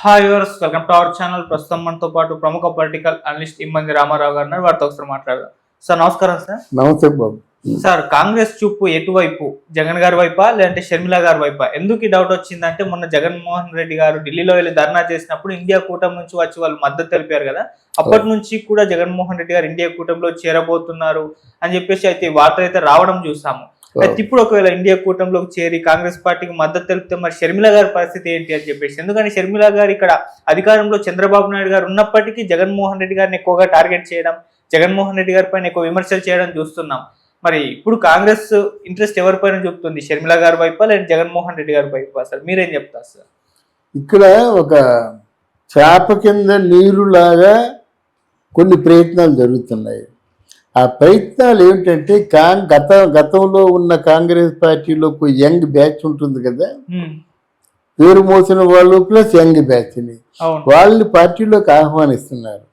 Hi viewers, welcome to our channel. ప్రస్తుతం మనతో పాటు ప్రముఖ పొలిటికల్ అనలిస్ట్ ఇమ్మంది రామారావు గారు ఉన్నారు. వారితో ఒకసారి మాట్లాడదాం. సార్ నమస్కారం. సార్ నమస్తే బాబు. సార్, కాంగ్రెస్ చూపు ఎటువైపు, జగన్ గారి వైపా లేదంటే షర్మిల గారి వైపా? ఎందుకు ఈ డౌట్ వచ్చిందంటే, మొన్న జగన్మోహన్ రెడ్డి గారు ఢిల్లీలో వెళ్ళి ధర్నా చేసినప్పుడు ఇండియా కూటమి నుంచి వచ్చి వాళ్ళు మద్దతు తెలిపారు కదా. అప్పటి నుంచి కూడా జగన్మోహన్ రెడ్డి గారు ఇండియా కూటమిలో చేరబోతున్నారు అని చెప్పేసి అయితే వార్తలు అయితే రావడం చూసాము. అయితే ఇప్పుడు ఒకవేళ ఇండియా కూటమిలోకి చేరి కాంగ్రెస్ పార్టీకి మద్దతు తెలిపితే మరి షర్మిల గారి పరిస్థితి ఏంటి అని చెప్పేసి, ఎందుకంటే షర్మిల గారు ఇక్కడ అధికారంలో చంద్రబాబు నాయుడు గారు ఉన్నప్పటికీ జగన్మోహన్ రెడ్డి గారిని ఎక్కువగా టార్గెట్ చేయడం, జగన్మోహన్ రెడ్డి గారి పైన ఎక్కువ విమర్శలు చేయడం చూస్తున్నాం. మరి ఇప్పుడు కాంగ్రెస్ ఇంట్రెస్ట్ ఎవరిపైన చూపుతుంది, షర్మిల గారి వైపా లేదా జగన్మోహన్ రెడ్డి గారి వైపా? సార్ మీరేం చెప్తారు సార్? ఇక్కడ ఒక చేప కింద నీరులాగా కొన్ని ప్రయత్నాలు జరుగుతున్నాయి. ఆ ప్రయత్నాలు ఏమిటంటే గతంలో ఉన్న కాంగ్రెస్ పార్టీలో యంగ్ బ్యాచ్ ఉంటుంది కదా, పేరు మోసిన వాళ్ళు ప్లస్ యంగ్ బ్యాచ్ని వాళ్ళని పార్టీలోకి ఆహ్వానిస్తున్నారు.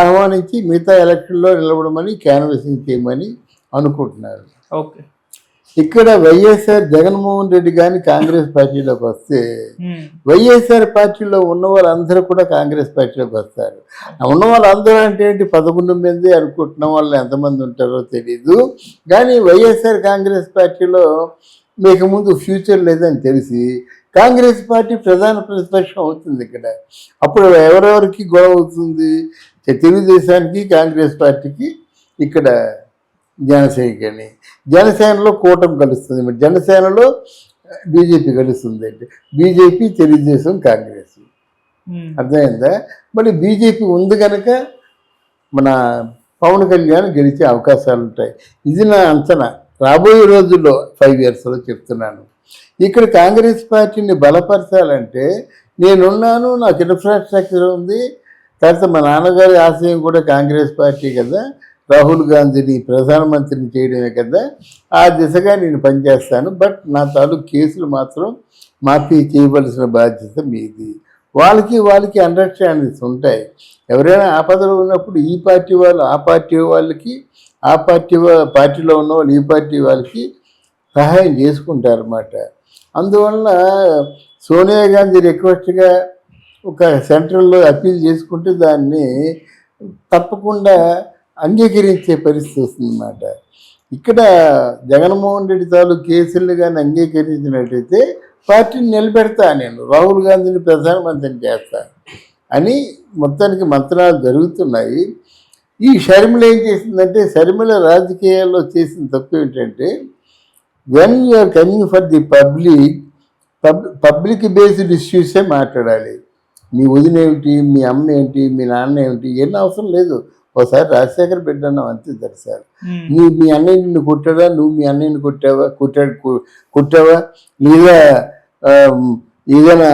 ఆహ్వానించి మిగతా ఎలక్షన్లో నిలబడమని క్యాన్వసింగ్ చేయమని అనుకుంటున్నారు. ఇక్కడ వైఎస్ఆర్ జగన్మోహన్ రెడ్డి కానీ కాంగ్రెస్ పార్టీలోకి వస్తే వైఎస్ఆర్ పార్టీలో ఉన్న వాళ్ళందరూ కూడా కాంగ్రెస్ పార్టీలోకి వస్తారు. ఉన్న వాళ్ళందరూ అంటే ఏంటి, 11 మంది అనుకుంటున్న వాళ్ళు ఎంతమంది ఉంటారో తెలీదు. కానీ వైఎస్ఆర్ కాంగ్రెస్ పార్టీలో మీకు ముందు ఫ్యూచర్ లేదని తెలిసి కాంగ్రెస్ పార్టీ ప్రధాన ప్రతిపక్షం అవుతుంది. ఇక్కడ అప్పుడు ఎవరెవరికి గొడవ అవుతుంది, తెలుగుదేశానికి కాంగ్రెస్ పార్టీకి, ఇక్కడ జనసేనకి. జనసేనలో కూటమి కలుస్తుంది, మరి జనసేనలో బీజేపీ కలుస్తుంది. అంటే బీజేపీ, తెలుగుదేశం, కాంగ్రెస్. అర్థమైందా? మరి బీజేపీ ఉంది కనుక మన పవన్ కళ్యాణ్ గెలిచే అవకాశాలు ఉంటాయి. ఇది నా అంచనా. రాబోయే రోజుల్లో 5 ఇయర్స్లో చెప్తున్నాను. ఇక్కడ కాంగ్రెస్ పార్టీని బలపరచాలంటే నేనున్నాను, నాకు ఇన్ఫ్రాస్ట్రక్చర్ ఉంది. తర్వాత మా నాన్నగారి ఆశయం కూడా కాంగ్రెస్ పార్టీ కదా, రాహుల్ గాంధీని ప్రధానమంత్రిని చేయడమే కదా, ఆ దిశగా నేను పనిచేస్తాను. బట్ నా తాలూకు కేసులు మాత్రం మాఫీ చేయవలసిన బాధ్యత మీది. వాళ్ళకి అండర్స్టాండింగ్స్ ఉంటాయి. ఎవరైనా ఆపదలో ఉన్నప్పుడు ఈ పార్టీ వాళ్ళు ఆ పార్టీ వాళ్ళకి, ఆ పార్టీలో ఉన్న వాళ్ళు ఈ పార్టీ వాళ్ళకి సహాయం చేసుకుంటారు అన్నమాట. అందువల్ల సోనియా గాంధీ రిక్వెస్ట్గా ఒక సెంట్రల్లో అప్పీల్ చేసుకుంటే దాన్ని తప్పకుండా అంగీకరించే పరిస్థితి వస్తుందన్నమాట. ఇక్కడ జగన్మోహన్ రెడ్డి తాలూకు కేసులు కానీ అంగీకరించినట్టయితే పార్టీని నిలబెడతా, నేను రాహుల్ గాంధీని ప్రధానమంత్రిని చేస్తా అని మొత్తానికి మంత్రాలు జరుగుతున్నాయి. ఈ షర్మిల ఏం చేసిందంటే, షర్మిల రాజకీయాల్లో చేసిన తప్పు ఏంటంటే, when you're coming for the public based ఇష్యూసే మాట్లాడాలి. మీ వదిన ఏమిటి, మీ అమ్మ ఏంటి, మీ నాన్న ఏమిటి, ఏమీ అవసరం లేదు. ఒకసారి రాజశేఖర్ బిడ్డ అన్నావు అంతే సార్. మీ అన్నయ్య నిన్ను కొట్టాడా, నువ్వు మీ అన్నయ్యని కొట్టావా, లేదా ఏదైనా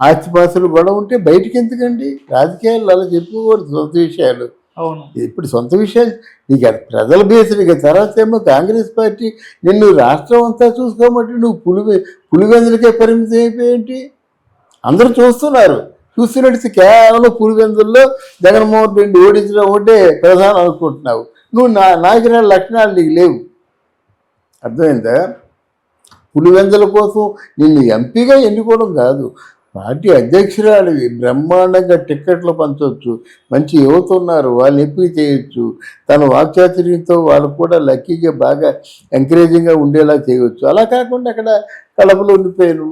ఆస్తిపాస్తులు గొడవ ఉంటే బయటికి ఎందుకండి? రాజకీయాలు అలా చెప్పుకోకూడదు, సొంత విషయాలు. ఇప్పుడు సొంత విషయాలు నీకు ప్రజల బేస్డ్. ఇక తర్వాత ఏమో కాంగ్రెస్ పార్టీ నిన్ను రాష్ట్రం అంతా చూసుకోమంటే నువ్వు పులివెందులకే పరిమితం అయిపోయేంటి? అందరూ చూస్తున్నారు. చూస్తున్నట్టు కేవలం పులివెందుల్లో జగన్మోహన్ రెడ్డి ఓడించడం ఒకటే ప్రధానం అనుకుంటున్నావు. నువ్వు నాయకుల లక్షణాలు నీకు లేవు. అర్థమైందా? పులివెందుల కోసం నిన్ను ఎంపీగా ఎన్నుకోవడం కాదు, పార్టీ అధ్యక్షురాలివి, బ్రహ్మాండంగా టిక్కెట్లు పంచవచ్చు, మంచి యువత ఉన్నారు, వాళ్ళని ఎంపిక చేయొచ్చు. తన వాక్చాతుర్యంతో వాళ్ళు కూడా లక్కీగా బాగా ఎంకరేజింగ్గా ఉండేలా చేయవచ్చు. అలా కాకుండా అక్కడ కడపలో ఉండిపోయాను.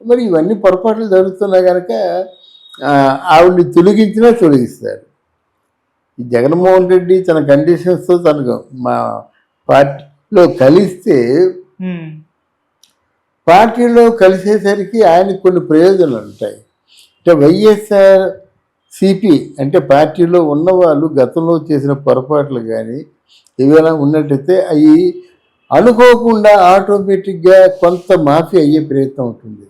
మరి ఇవన్నీ పొరపాట్లు జరుగుతున్నా కనుక ఆవిడ్ని తొలగిస్తారు. ఈ జగన్మోహన్ రెడ్డి తన కండిషన్స్తో తనకు మా పార్టీలో పార్టీలో కలిసేసరికి ఆయనకు కొన్ని ప్రయోజనాలు ఉంటాయి. అంటే వైఎస్ఆర్ సిపి అంటే పార్టీలో ఉన్నవాళ్ళు గతంలో చేసిన పొరపాట్లు కానీ ఏవైనా ఉన్నట్టయితే అవి అనుకోకుండా ఆటోమేటిక్గా కొంత మాఫీ అయ్యే ప్రయత్నం ఉంటుంది.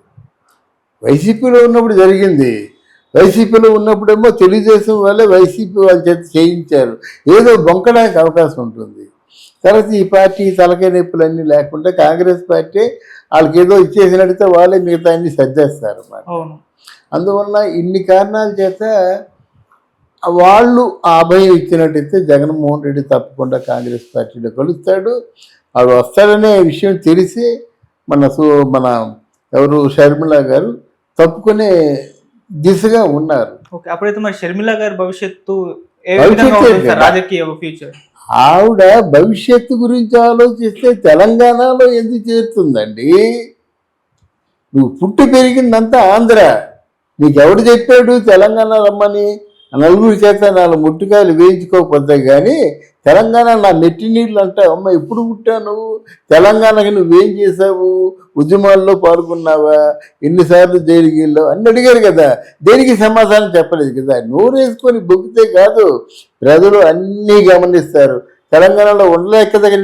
వైసీపీలో ఉన్నప్పుడు జరిగింది. వైసీపీలో ఉన్నప్పుడేమో తెలుగుదేశం వాళ్ళే వైసీపీ వాళ్ళ చేత చేయించారు, ఏదో బొంకడానికి అవకాశం ఉంటుంది. తర్వాత ఈ పార్టీ తలకాయ నొప్పులన్నీ లేకుండా కాంగ్రెస్ పార్టీ వాళ్ళకి ఏదో ఇచ్చేసినట్టయితే వాళ్ళే మిగతా అన్ని సర్దేస్తారు అన్నమాట. అందువల్ల ఇన్ని కారణాల చేత వాళ్ళు ఆ అభయం ఇచ్చినట్టయితే జగన్మోహన్ రెడ్డి తప్పకుండా కాంగ్రెస్ పార్టీలో కలుస్తాడు. వాడు వస్తాడనే విషయం తెలిసి మన ఎవరు షర్మిల గారు తప్పుకునే దిశగా ఉన్నారు. ఓకే, అప్పుడైతే మరి షర్మిల గారి భవిష్యత్తు ఏ భవిష్యత్తు విధంగా ఉంటుంది సార్, ఏంటి? రాజకీయ ఫ్యూచర్? ఆవిడ భవిష్యత్తు గురించి ఆలోచిస్తే తెలంగాణలో ఎందుకు చేరుతుందండి? నువ్వు పుట్టి పెరిగిందంతా ఆంధ్ర. నీకెవడు చెప్పాడు తెలంగాణ రమ్మని? నలుగురు చేత 4 ముట్టికాయలు వేయించుకోకపోతే కానీ తెలంగాణ నా నెట్టి నీళ్ళు అంటావు. అమ్మ ఎప్పుడు పుట్టావు నువ్వు? తెలంగాణకి నువ్వేం చేసావు? ఉద్యమాల్లో పాల్గొన్నావా? ఎన్నిసార్లు జైలుకి వెళ్ళావు అని అడిగారు కదా. దేనికి సమాధానం చెప్పలేదు కదా. నోరేసుకొని బొగ్గితే కాదు, ప్రజలు అన్నీ గమనిస్తారు. తెలంగాణలో ఉండలేక దగ్గర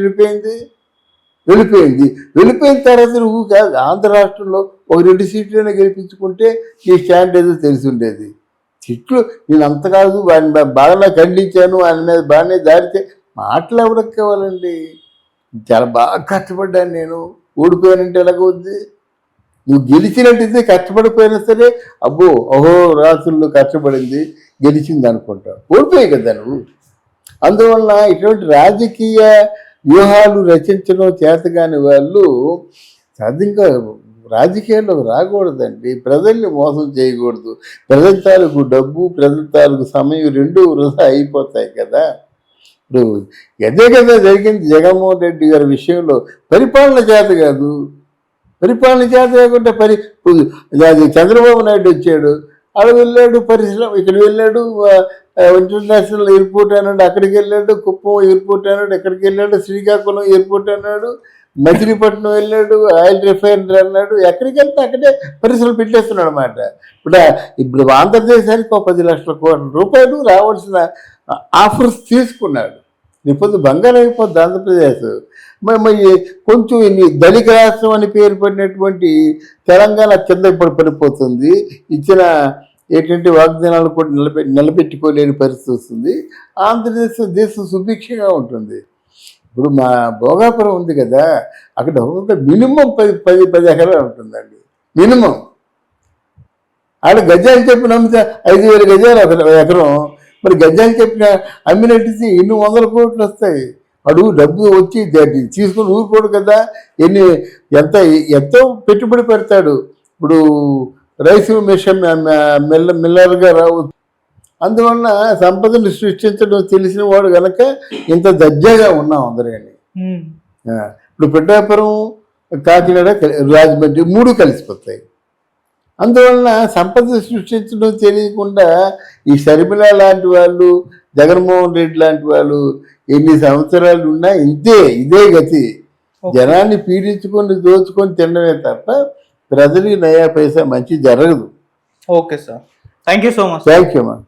వెళ్ళిపోయిన తర్వాత నువ్వు కాదు, ఆంధ్ర రాష్ట్రంలో 1-2 సీట్లైనా గెలిపించుకుంటే నీ స్టాండ్ ఏదో తెలిసి ఉండేది. తిట్లు నేను అంత కాదు, వాడిని బాగా ఖండించాను, ఆయన మీద బాగానే దాడితే మాటలు ఎవరికి కావాలండి? చాలా బాగా కష్టపడ్డాను నేను, ఓడిపోయానంటే ఎలాగవుద్ది? నువ్వు గెలిచినట్టయితే కష్టపడిపోయినా సరే అబ్బో అహో రాత్రుల్లో కష్టపడింది గెలిచింది అనుకుంటావు. ఓడిపోయాయి కదా నువ్వు. అందువల్ల ఇటువంటి రాజకీయ వ్యూహాలు రచించడం చేతగాని వాళ్ళు సాధ్యంగా రాజకీయాల్లోకి రాకూడదండి. ప్రజల్ని మోసం చేయకూడదు. ప్రజల తాలూకు డబ్బు, ప్రజల తాలూకు సమయం 2 వృధా అయిపోతాయి కదా. ఇప్పుడు అదే కదా జరిగింది జగన్మోహన్ రెడ్డి గారి విషయంలో. పరిపాలన చేత కాదు, పరిపాలన చేత కాకుండా అది చంద్రబాబు నాయుడు వచ్చాడు, అక్కడ వెళ్ళాడు పరిశ్రమ, ఇక్కడ వెళ్ళాడు ఇంటర్నేషనల్ ఎయిర్పోర్ట్ అన్నాడు, అక్కడికి వెళ్ళాడు, కుప్పం ఎయిర్పోర్ట్ అన్నాడు, ఎక్కడికి వెళ్ళాడు, శ్రీకాకుళం ఎయిర్పోర్ట్ అన్నాడు, మచిలీపట్నం వెళ్ళాడు, ఆయిల్ రిఫైనరీ అన్నాడు. ఎక్కడికి వెళ్తే అక్కడే పరిశ్రమలు పెట్టేస్తున్నాడు అన్నమాట. ఇప్పుడు ఆంధ్రదేశానికి 10 లక్షల కోట్ల రూపాయలు రావాల్సిన ఆఫర్స్ తీసుకున్నాడు. ఇప్పుడు బంగారం అయిపోద్ది ఆంధ్రప్రదేశ్. మరి కొంచెం దళిత రాష్ట్రం అని పేరు పడినటువంటి తెలంగాణ కింద ఇప్పుడు పడిపోతుంది. ఇచ్చిన ఏంటంటే వాగ్దానాలు కూడా నిలబెట్టుకోలేని పరిస్థితి వస్తుంది. దేశం సుభిక్షంగా ఉంటుంది. ఇప్పుడు మా భోగాపురం ఉంది కదా, అక్కడ ఒక్కొక్క మినిమం 10 ఎకరాలు ఉంటుందండి మినిమం. ఆడ గజాలు చెప్పిన అమ్మితే 5,000 గజాలు ఎకరం. మరి గజాలు చెప్పిన అమ్మినట్టు ఎన్ని 100 కోట్లు వస్తాయి. అడుగు డబ్బు వచ్చి తీసుకుని ఊరుకోడు కదా. ఎంతో పెట్టుబడి పెడతాడు. ఇప్పుడు రైస్ మిషన్ మిల్లర్గా రావచ్చు. అందువలన సంపదను సృష్టించడం తెలిసిన వాడు కనుక ఇంత దర్జాగా ఉన్నాం అందరేని. ఇప్పుడు పిఠాపురం, కాకినాడ, రాజమండ్రి 3 కలిసిపోతాయి. అందువలన సంపద సృష్టించడం తెలియకుండా ఈ షర్మిల లాంటి వాళ్ళు, జగన్మోహన్ రెడ్డి లాంటి వాళ్ళు ఎన్ని సంవత్సరాలు ఉన్నా ఇదే గతి. జనాన్ని పీడించుకొని దోచుకొని తినడమే తప్ప ప్రజలకి నయా పైసా మంచి జరగదు. Okay sir, thank you so much. Thank you అమ్మా.